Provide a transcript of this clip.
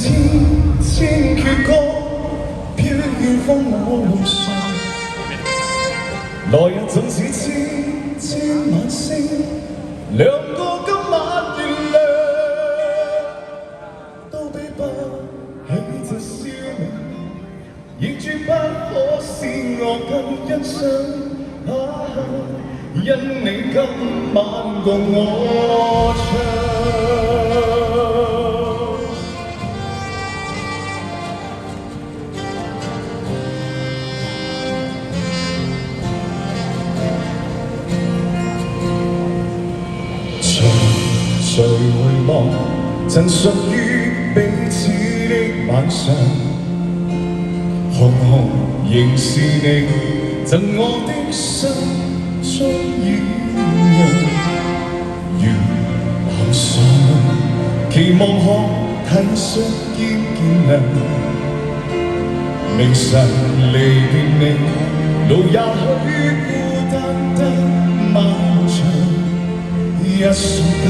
千千闕歌，飄於風舞上。來日縱使千千晚星，亮過今晚月亮，都比不起這笑容，亦絕不可使我更欣賞。因你今晚共我唱。誰回望曾屬於彼此的晚上，紅紅仍是你贈我的心中鸳鸯。如寒霜期望可體恤兼見諒，明晨離別你，路也許孤單得漫長。一瞬間